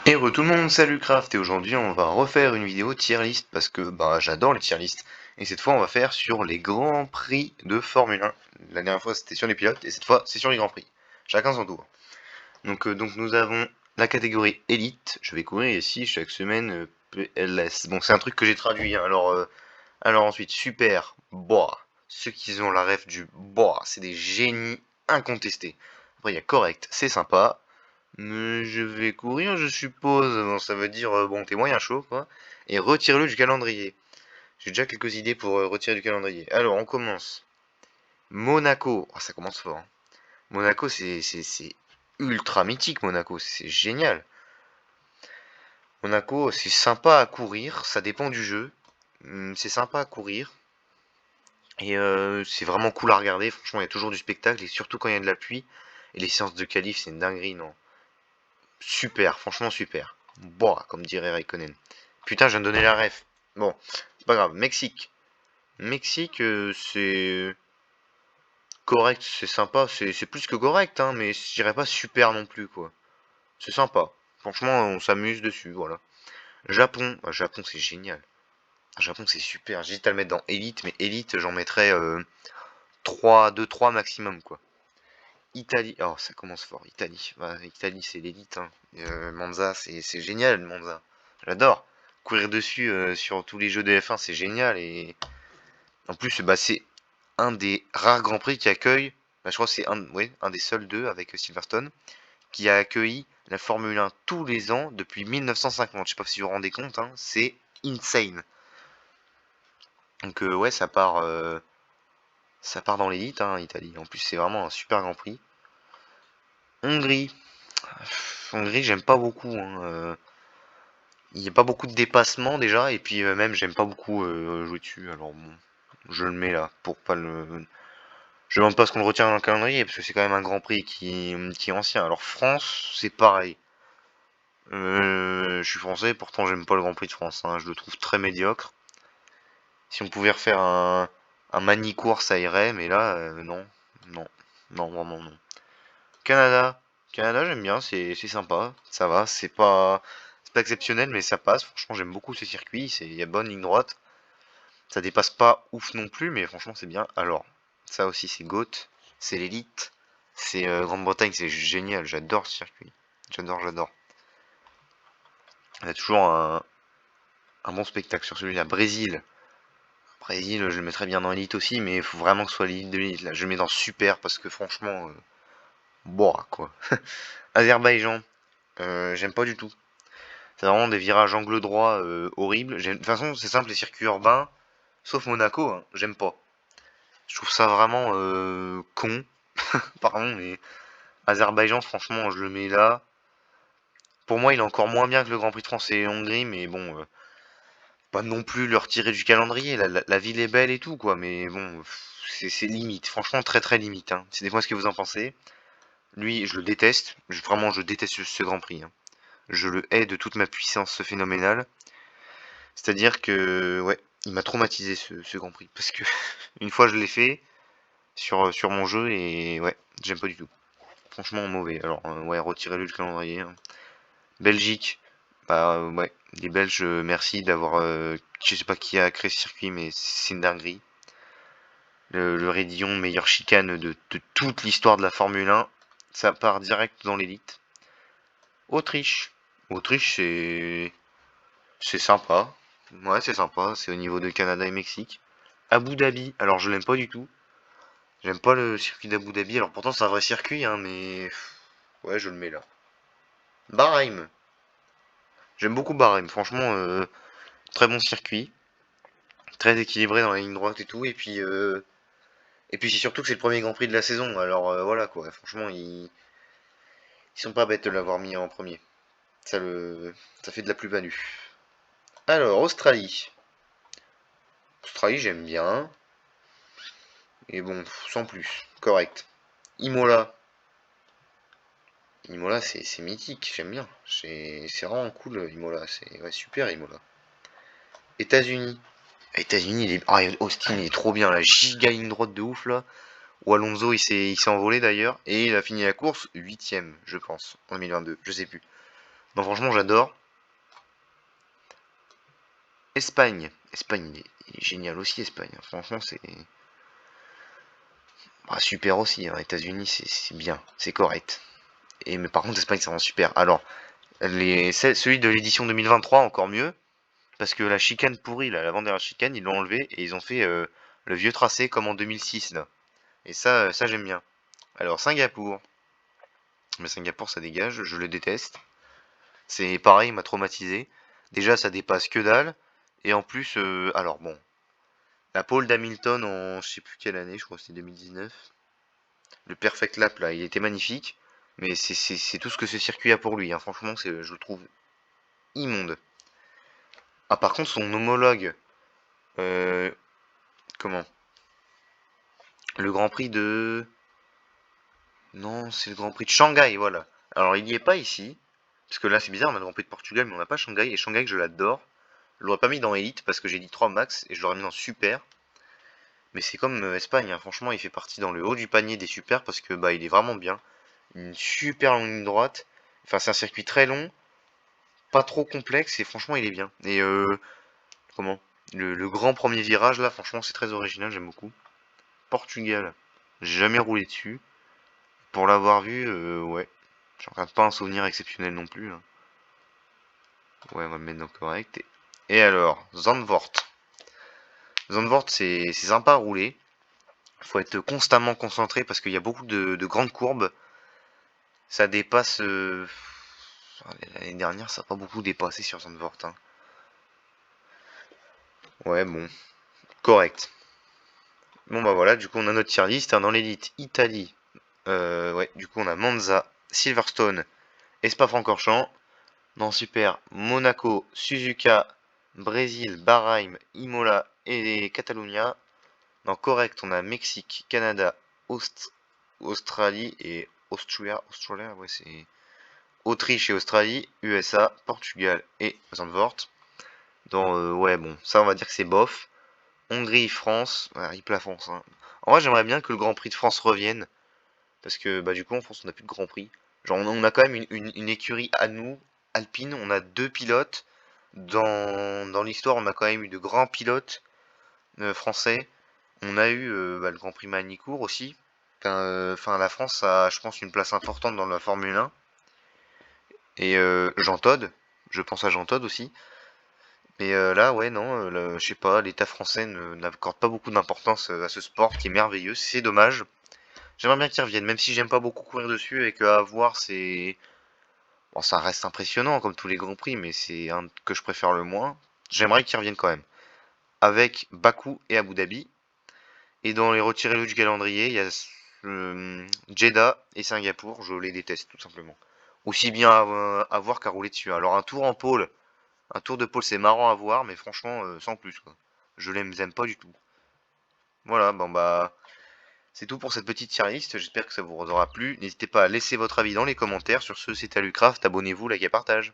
Hello tout le monde, salut Craft, et aujourd'hui on va refaire une vidéo tier list parce que j'adore les tier list. Et cette fois on va faire sur les grands prix de Formule 1. La dernière fois c'était sur les pilotes et cette fois c'est sur les grands prix. Chacun son tour. Donc nous avons la catégorie élite. Je vais courir ici chaque semaine PLS. Bon, c'est un truc que j'ai traduit, hein. Alors ensuite super, boah. Ceux qui ont la ref du boah, c'est des génies incontestés. Après il y a correct, c'est sympa. Mais je vais courir, je suppose. Bon, ça veut dire, bon, t'es moyen chaud, quoi. Et retire-le du calendrier. J'ai déjà quelques idées pour retirer du calendrier. Alors, on commence. Monaco. Oh, ça commence fort, hein. Monaco, c'est ultra mythique, Monaco. C'est génial. Monaco, c'est sympa à courir. Ça dépend du jeu. C'est sympa à courir. Et c'est vraiment cool à regarder. Franchement, il y a toujours du spectacle. Et surtout quand il y a de la pluie. Et les séances de qualif, c'est une dinguerie, non? Super, franchement super. Boah, comme dirait Raikkonen. Putain, je viens de donner la ref. Bon, c'est pas grave. Mexique. Mexique, c'est correct, c'est sympa. C'est plus que correct, hein, mais je dirais pas super non plus, quoi. C'est sympa. Franchement, on s'amuse dessus, voilà. Japon. Japon, c'est génial. Japon, c'est super. J'hésite à le mettre dans Elite, mais Elite, j'en mettrais 3, 2-3 maximum, quoi. Italie. Oh, ça commence fort. Italie. Italie, c'est l'élite, hein. Monza, c'est génial, Monza. J'adore. Courir dessus sur tous les jeux de F1, c'est génial. Et en plus, c'est un des rares Grands Prix qui accueille, je crois que c'est un des seuls deux avec Silverstone, qui a accueilli la Formule 1 tous les ans depuis 1950. Je sais pas si vous vous rendez compte, hein, c'est insane. Donc ouais, ça part dans l'élite, hein, Italie. En plus, c'est vraiment un super Grand Prix. Hongrie. Hongrie, j'aime pas beaucoup, hein. Il n'y a pas beaucoup de dépassement déjà, et puis même j'aime pas beaucoup jouer dessus, alors bon, je le mets là pour pas le. Je demande pas ce qu'on le retient dans le calendrier, parce que c'est quand même un Grand Prix qui est ancien. Alors France, c'est pareil. Je suis français, pourtant j'aime pas le Grand Prix de France, hein. Je le trouve très médiocre. Si on pouvait refaire un mani-cours, ça irait, mais là, non, non, non, vraiment non. Canada, Canada j'aime bien, c'est sympa, ça va, c'est pas exceptionnel, mais ça passe. Franchement, j'aime beaucoup ce circuit, il y a bonne ligne droite. Ça dépasse pas ouf non plus, mais franchement, c'est bien. Alors, ça aussi, c'est GOAT, c'est l'élite, c'est Grande-Bretagne, c'est génial. J'adore ce circuit. J'adore. Il y a toujours un bon spectacle sur celui-là. Brésil. Brésil, je le mettrais bien dans l'élite aussi, mais il faut vraiment que ce soit l'élite de l'élite. Là, je le mets dans super parce que franchement, boah, quoi. Azerbaïdjan, j'aime pas du tout. C'est vraiment des virages angle droit horribles. De toute façon, c'est simple, les circuits urbains, sauf Monaco, hein, j'aime pas. Je trouve ça vraiment con. Pardon, mais Azerbaïdjan, franchement, je le mets là. Pour moi, il est encore moins bien que le Grand Prix de France et Hongrie, mais bon, pas non plus le retirer du calendrier. La ville est belle et tout, quoi, mais bon, c'est limite. Franchement, très très limite, hein. Dites-moi ce que vous en pensez. Lui, je le déteste. Vraiment, je déteste ce Grand Prix, hein. Je le hais de toute ma puissance phénoménale. C'est-à-dire que, ouais, il m'a traumatisé ce Grand Prix. Parce que, une fois, je l'ai fait sur mon jeu et, ouais, j'aime pas du tout. Franchement, mauvais. Alors, ouais, retirez-le du calendrier, hein. Belgique, ouais, les Belges, merci d'avoir. Je sais pas qui a créé ce circuit, mais c'est une dinguerie. Le Raidillon, meilleure chicane de toute l'histoire de la Formule 1. Ça part direct dans l'élite. Autriche. Autriche, c'est sympa. Ouais, c'est sympa. C'est au niveau de Canada et Mexique. Abu Dhabi. Alors, je l'aime pas du tout. J'aime pas le circuit d'Abu Dhabi. Alors, pourtant, c'est un vrai circuit, hein, mais. Ouais, je le mets là. Bahreïn. J'aime beaucoup Bahreïn. Franchement, très bon circuit. Très équilibré dans la ligne droite et tout. Et puis c'est surtout que c'est le premier Grand Prix de la saison. Alors voilà quoi. Franchement, ils sont pas bêtes de l'avoir mis en premier. Ça fait de la plus-value. Alors, Australie. Australie, j'aime bien. Et bon, sans plus. Correct. Imola. Imola, c'est mythique. J'aime bien. C'est vraiment cool, Imola. C'est ouais, super, Imola. États-Unis. États-Unis, Austin, il est trop bien. La giga ligne droite de ouf là. Où Alonso il s'est envolé d'ailleurs et il a fini la course 8ème, je pense, en 2022, je sais plus. Non, franchement, j'adore. Espagne. Espagne, il est génial aussi, Espagne. Franchement, c'est super aussi. Hein. États-Unis, c'est bien, c'est correct. Mais par contre, Espagne, c'est vraiment super. Alors, celui de l'édition 2023, encore mieux. Parce que la chicane pourrie, là, l'avant-dernière chicane, ils l'ont enlevé et ils ont fait le vieux tracé comme en 2006, là. Et ça j'aime bien. Alors, Singapour. Mais Singapour, ça dégage, je le déteste. C'est pareil, il m'a traumatisé. Déjà, ça dépasse que dalle. Et en plus, alors bon, la pole d'Hamilton en je sais plus quelle année, je crois que c'était 2019. Le Perfect Lap, là, il était magnifique. Mais c'est tout ce que ce circuit a pour lui. Hein. Franchement, je le trouve immonde. Ah, par contre, son homologue, euh, comment? Le Grand Prix de... Non, c'est le Grand Prix de Shanghai, voilà. Alors, il n'y est pas ici. Parce que là, c'est bizarre, on a le Grand Prix de Portugal, mais on n'a pas Shanghai. Et Shanghai, je l'adore. Je l'aurais pas mis dans Elite parce que j'ai dit 3 max et je l'aurais mis dans Super. Mais c'est comme Espagne, hein. Franchement, il fait partie dans le haut du panier des super parce que bah il est vraiment bien. Une super longue ligne droite. Enfin, c'est un circuit très long, pas trop complexe et franchement, il est bien. Et comment le grand premier virage là, franchement, c'est très original, j'aime beaucoup. Portugal, j'ai jamais roulé dessus. Pour l'avoir vu, ouais. J'en regarde pas un souvenir exceptionnel non plus. Hein. Ouais, on va le mettre dans correct. Et alors, Zandvoort. Zandvoort, c'est sympa à rouler. Faut être constamment concentré parce qu'il y a beaucoup de grandes courbes. Ça dépasse. L'année dernière, ça n'a pas beaucoup dépassé sur Zandvoort. Hein. Ouais, bon. Correct. Bon, bah voilà, du coup, on a notre tier list. Hein, dans l'élite, Italie. Ouais, du coup, on a Monza, Silverstone et Spa-Francorchamps. Dans Super, Monaco, Suzuka, Brésil, Bahreïn, Imola et Catalunya. Dans Correct, on a Mexique, Canada, Australie et Australia, ouais, c'est Autriche et Australie, USA, Portugal et Zandvoort. Dans, ouais, bon, ça on va dire que c'est bof. Hongrie, France, ouais, rip la France. Hein. En vrai, j'aimerais bien que le Grand Prix de France revienne. Parce que bah, du coup, en France, on n'a plus de Grand Prix. Genre, on a quand même une écurie à nous, Alpine. On a 2 pilotes. Dans l'histoire, on a quand même eu de grands pilotes français. On a eu bah, le Grand Prix Manicourt aussi. Enfin, la France a, je pense, une place importante dans la Formule 1. Et Jean Todt, je pense à Jean Todt aussi. Mais là, ouais, non, je sais pas, l'État français n'accorde pas beaucoup d'importance à ce sport qui est merveilleux. C'est dommage. J'aimerais bien qu'il revienne, même si j'aime pas beaucoup courir dessus et que à voir, c'est. Bon, ça reste impressionnant comme tous les grands prix, mais c'est un que je préfère le moins. J'aimerais qu'il revienne quand même. Avec Bakou et Abu Dhabi. Et dans les retirés du calendrier, il y a Jeddah et Singapour. Je les déteste, tout simplement. Aussi bien à voir qu'à rouler dessus. Alors, un tour en pôle. Un tour de pôle, c'est marrant à voir, mais franchement, sans plus, quoi. Je les aime pas du tout. Voilà, bon bah, c'est tout pour cette petite tier list. J'espère que ça vous aura plu. N'hésitez pas à laisser votre avis dans les commentaires. Sur ce, c'était Alucraft. Abonnez-vous, likez, partage.